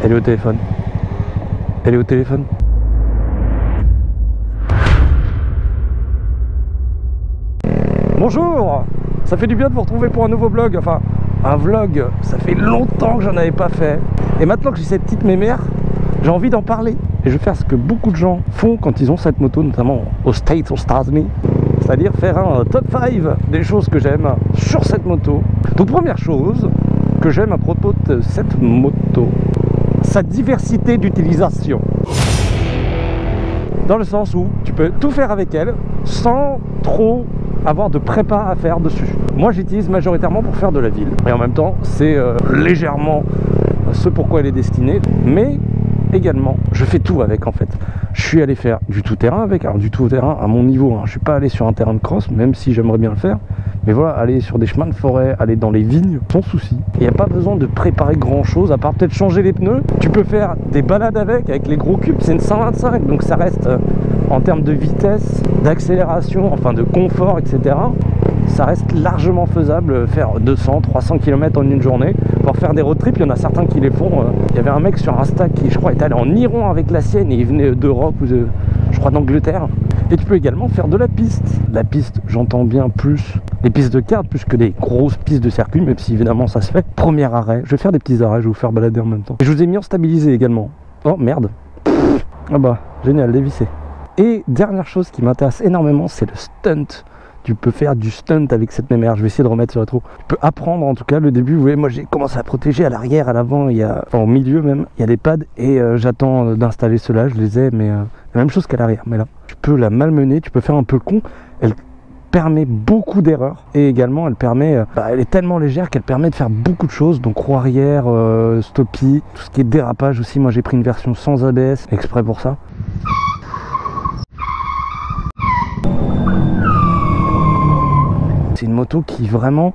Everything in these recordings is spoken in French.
Elle est au téléphone. Elle est au téléphone. Bonjour. Ça fait du bien de vous retrouver pour un nouveau vlog. Enfin, un vlog, ça fait longtemps que j'en avais pas fait. Et maintenant que j'ai cette petite mémère, j'ai envie d'en parler. Et je vais faire ce que beaucoup de gens font quand ils ont cette moto, notamment aux States, aux États-Unis. C'est-à-dire faire un top 5 des choses que j'aime sur cette moto. Donc première chose que j'aime à propos de cette moto, sa diversité d'utilisation. Dans le sens où tu peux tout faire avec elle sans trop avoir de prépa à faire dessus. Moi j'utilise majoritairement pour faire de la ville. Et en même temps c'est légèrement ce pourquoi elle est destinée. Mais également je fais tout avec en fait. Je suis allé faire du tout-terrain avec, alors du tout-terrain à mon niveau, hein. Je suis pas allé sur un terrain de cross, même si j'aimerais bien le faire. Mais voilà, aller sur des chemins de forêt, aller dans les vignes, sans souci. Il n'y a pas besoin de préparer grand chose, à part peut-être changer les pneus. Tu peux faire des balades avec les gros cubes, c'est une 125, donc ça reste en termes de vitesse, d'accélération, enfin de confort, etc. Ça reste largement faisable, faire 200, 300 km en une journée. Pour faire des road trips, il y en a certains qui les font. Il y avait un mec sur Insta qui, je crois, est allé en Iran avec la sienne et il venait d'Europe ou je crois d'Angleterre. Et tu peux également faire de la piste. La piste, j'entends bien plus les pistes de kart plus que des grosses pistes de circuit, même si évidemment ça se fait. Premier arrêt, je vais faire des petits arrêts, je vais vous faire balader en même temps. Et je vous ai mis en stabilisé également. Oh merde. Ah bah, génial, dévissé. Et dernière chose qui m'intéresse énormément, c'est le stunt. Tu peux faire du stunt avec cette mémère. Je vais essayer de remettre sur le rétro. Tu peux apprendre en tout cas le début. Vous voyez, moi j'ai commencé à protéger à l'arrière, à l'avant, enfin au milieu même. Il y a des pads et j'attends d'installer ceux-là. Je les ai, mais la même chose qu'à l'arrière. Mais là, tu peux la malmener, tu peux faire un peu le con. Elle permet beaucoup d'erreurs et également elle permet, elle est tellement légère qu'elle permet de faire beaucoup de choses. Donc roue arrière, stoppie, tout ce qui est dérapage aussi. Moi j'ai pris une version sans ABS exprès pour ça. C'est une moto qui vraiment,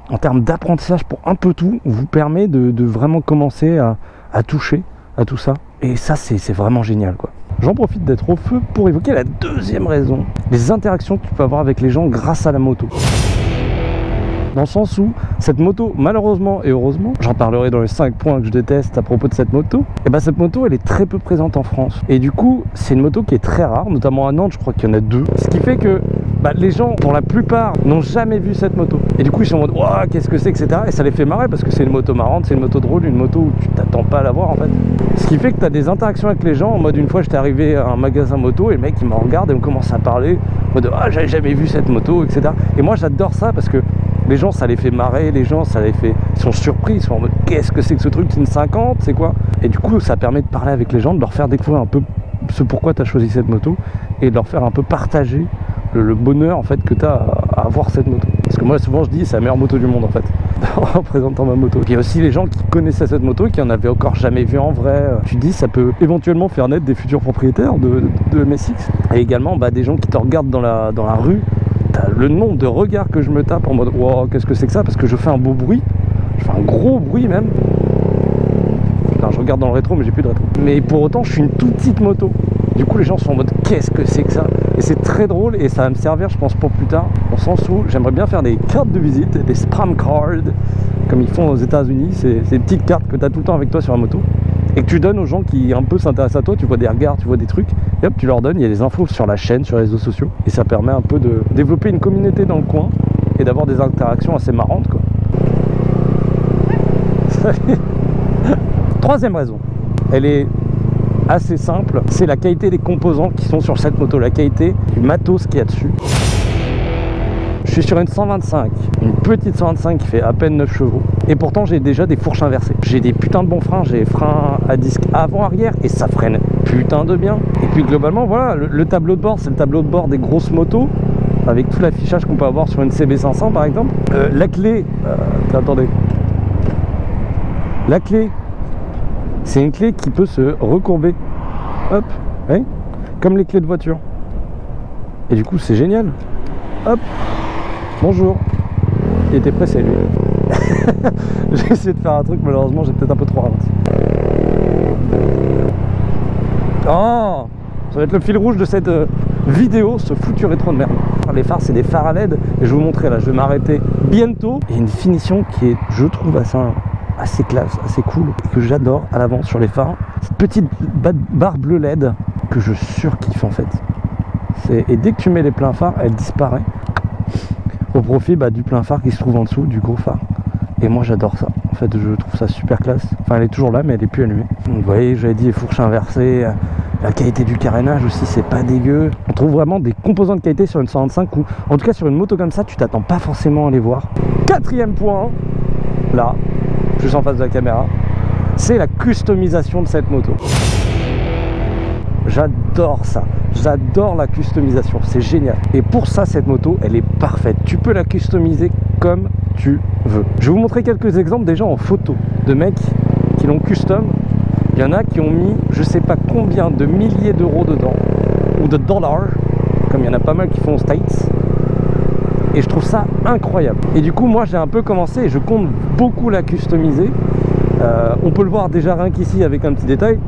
en termes d'apprentissage pour un peu tout, vous permet de vraiment commencer à toucher à tout ça. Et ça, c'est vraiment génial, quoi. J'en profite d'être au feu pour évoquer la deuxième raison, les interactions que tu peux avoir avec les gens grâce à la moto. Dans le sens où cette moto, malheureusement et heureusement, j'en parlerai dans les 5 points que je déteste à propos de cette moto, et ben cette moto elle est très peu présente en France. Et du coup, c'est une moto qui est très rare, notamment à Nantes, je crois qu'il y en a 2. Ce qui fait que les gens, pour la plupart, n'ont jamais vu cette moto. Et du coup, ils sont en mode, waouh, qu'est-ce que c'est, etc. Et ça les fait marrer parce que c'est une moto marrante, c'est une moto drôle, une moto où tu t'attends pas à la voir en fait. Ce qui fait que tu as des interactions avec les gens en mode, une fois j'étais arrivé à un magasin moto et le mec il me regarde et on commence à parler en mode, ah, j'avais jamais vu cette moto, etc. Et moi j'adore ça parce que les gens ça les fait marrer, les gens ça les fait, ils sont surpris, ils sont en mode qu'est-ce que c'est que ce truc, c'est une 50, c'est quoi? Et du coup ça permet de parler avec les gens, de leur faire découvrir un peu ce pourquoi tu as choisi cette moto et de leur faire un peu partager le bonheur en fait que tu as à avoir cette moto. Parce que moi souvent je dis c'est la meilleure moto du monde en fait en présentant ma moto. Il y a aussi les gens qui connaissaient cette moto et qui en avaient encore jamais vu en vrai. Tu te dis ça peut éventuellement faire naître des futurs propriétaires de MSX. Et également des gens qui te regardent dans la rue. Le nombre de regards que je me tape en mode wow, qu'est-ce que c'est que ça, parce que je fais un beau bruit, je fais un gros bruit même. Enfin, je regarde dans le rétro mais j'ai plus de rétro. Mais pour autant je suis une toute petite moto. Du coup les gens sont en mode qu'est-ce que c'est que ça. Et c'est très drôle et ça va me servir je pense pour plus tard. Dans le sens où j'aimerais bien faire des cartes de visite, des spam cards comme ils font aux États-Unis. C'est des petites cartes que tu as tout le temps avec toi sur la moto et que tu donnes aux gens qui un peu s'intéressent à toi. Tu vois des regards, tu vois des trucs et hop tu leur donnes, il y a des infos sur la chaîne, sur les réseaux sociaux et ça permet un peu de développer une communauté dans le coin et d'avoir des interactions assez marrantes quoi. Troisième raison, elle est assez simple, c'est la qualité des composants qui sont sur cette moto, la qualité du matos qu'il y a dessus. Je suis sur une 125, une petite 125 qui fait à peine 9 chevaux et pourtant j'ai déjà des fourches inversées. J'ai des putains de bons freins, j'ai des freins à disque avant-arrière et ça freine putain de bien. Et puis globalement voilà, le tableau de bord c'est le tableau de bord des grosses motos avec tout l'affichage qu'on peut avoir sur une CB500 par exemple. La clé, attendez, la clé c'est une clé qui peut se recourber, hop, ouais, comme les clés de voiture. Et du coup c'est génial. Hop, bonjour. Il était pressé lui. J'ai essayé de faire un truc, malheureusement j'ai peut-être un peu trop ralenti. Oh, ça va être le fil rouge de cette vidéo, ce foutu rétro de merde. Les phares c'est des phares à LED et je vais vous montrer là, je vais m'arrêter bientôt. Et une finition qui est, je trouve, assez assez classe, assez cool, et que j'adore à l'avant sur les phares. Cette petite barre bleu LED que je surkiffe en fait. Et dès que tu mets les pleins phares, elle disparaît au profit du plein phare qui se trouve en dessous du gros phare. Et moi j'adore ça. En fait, je trouve ça super classe. Enfin, elle est toujours là, mais elle est plus allumée. Donc, vous voyez, j'avais dit les fourches inversées. La qualité du carénage aussi, c'est pas dégueu. On trouve vraiment des composants de qualité sur une 125 ou en tout cas sur une moto comme ça, tu t'attends pas forcément à les voir. Quatrième point, là, juste en face de la caméra, c'est la customisation de cette moto. J'adore ça. J'adore la customisation, c'est génial. Et pour ça, cette moto, elle est parfaite. Tu peux la customiser comme tu veux. Je vais vous montrer quelques exemples déjà en photo de mecs qui l'ont custom. Il y en a qui ont mis je sais pas combien de milliers d'euros dedans ou de dollars, comme il y en a pas mal qui font aux States. Et je trouve ça incroyable. Et du coup, moi j'ai un peu commencé et je compte beaucoup la customiser. On peut le voir déjà rien qu'ici avec un petit détail.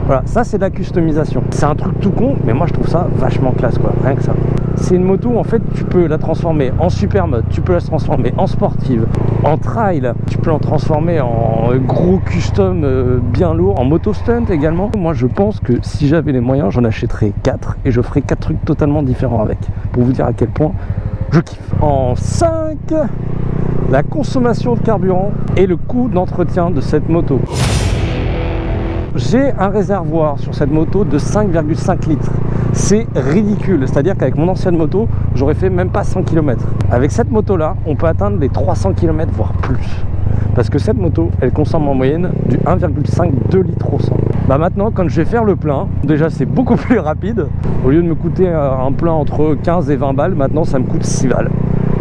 Voilà, ça c'est de la customisation. C'est un truc tout con, mais moi je trouve ça vachement classe quoi, rien que ça. C'est une moto, en fait, tu peux la transformer en super mode, tu peux la transformer en sportive, en trail, tu peux la transformer en gros custom bien lourd, en moto stunt également. Moi je pense que si j'avais les moyens, j'en achèterais 4 et je ferais 4 trucs totalement différents avec, pour vous dire à quel point je kiffe. En 5, la consommation de carburant et le coût d'entretien de cette moto. J'ai un réservoir sur cette moto de 5,5 litres. C'est ridicule, c'est-à-dire qu'avec mon ancienne moto, j'aurais fait même pas 100 km. Avec cette moto-là, on peut atteindre les 300 km, voire plus. Parce que cette moto, elle consomme en moyenne du 1,5-2 litres au 100. Maintenant, quand je vais faire le plein, déjà c'est beaucoup plus rapide. Au lieu de me coûter un plein entre 15 et 20 balles, maintenant ça me coûte 6 balles.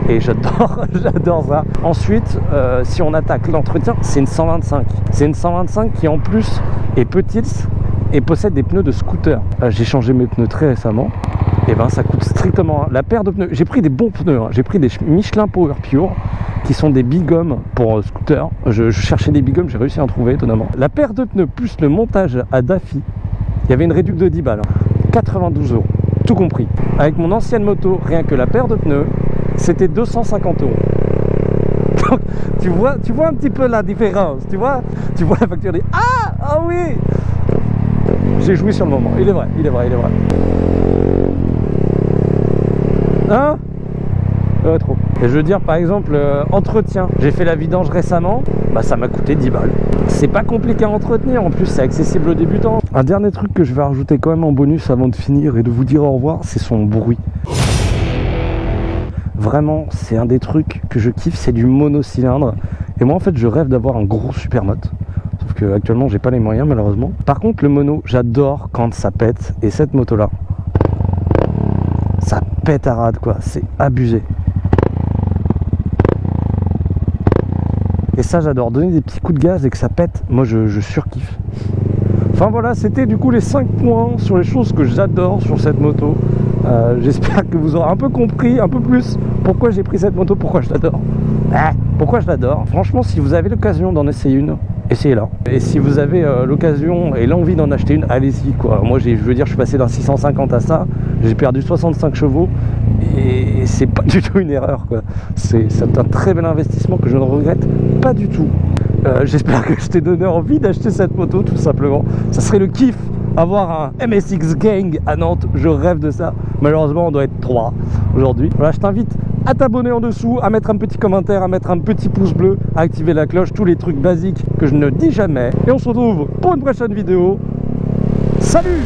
Et j'adore, j'adore ça. Ensuite, si on attaque l'entretien, c'est une 125. C'est une 125 qui en plus est petite et possède des pneus de scooter. J'ai changé mes pneus très récemment. Et ça coûte strictement la paire de pneus. J'ai pris des bons pneus, hein. J'ai pris des Michelin Power Pure qui sont des bigums pour scooter. Je cherchais des bigums, j'ai réussi à en trouver étonnamment. La paire de pneus plus le montage à Daffy, il y avait une réduction de 10 balles, hein. 92 €, tout compris. Avec mon ancienne moto, rien que la paire de pneus, c'était 250 €. Donc, tu vois un petit peu la différence, tu vois la facture des ah oui, j'ai joui sur le moment, il est vrai. Hein? Trop. Et je veux dire par exemple entretien, j'ai fait la vidange récemment, ça m'a coûté 10 balles. C'est pas compliqué à entretenir, en plus c'est accessible aux débutants. Un dernier truc que je vais rajouter quand même en bonus avant de finir et de vous dire au revoir, c'est son bruit. Vraiment, c'est un des trucs que je kiffe, c'est du monocylindre. Et moi en fait je rêve d'avoir un gros supermoto. Sauf que actuellement j'ai pas les moyens malheureusement. Par contre le mono, j'adore quand ça pète. Et cette moto là, ça pète à rade quoi, c'est abusé. Et ça j'adore, donner des petits coups de gaz et que ça pète, moi je surkiffe. Enfin voilà, c'était du coup les 5 points sur les choses que j'adore sur cette moto. J'espère que vous aurez un peu compris, un peu plus pourquoi j'ai pris cette moto, pourquoi je l'adore. Pourquoi je l'adore. Franchement, si vous avez l'occasion d'en essayer une, essayez-la. Et si vous avez l'occasion et l'envie d'en acheter une, allez-y quoi. Moi, je veux dire, je suis passé d'un 650 à ça, j'ai perdu 65 chevaux et c'est pas du tout une erreur quoi. C'est un très bel investissement que je ne regrette pas du tout. J'espère que je t'ai donné envie d'acheter cette moto tout simplement. Ça serait le kiff. Avoir un MSX Gang à Nantes, je rêve de ça. Malheureusement, on doit être 3 aujourd'hui. Voilà, je t'invite à t'abonner en dessous, à mettre un petit commentaire, à mettre un petit pouce bleu, à activer la cloche, tous les trucs basiques que je ne dis jamais. Et on se retrouve pour une prochaine vidéo. Salut!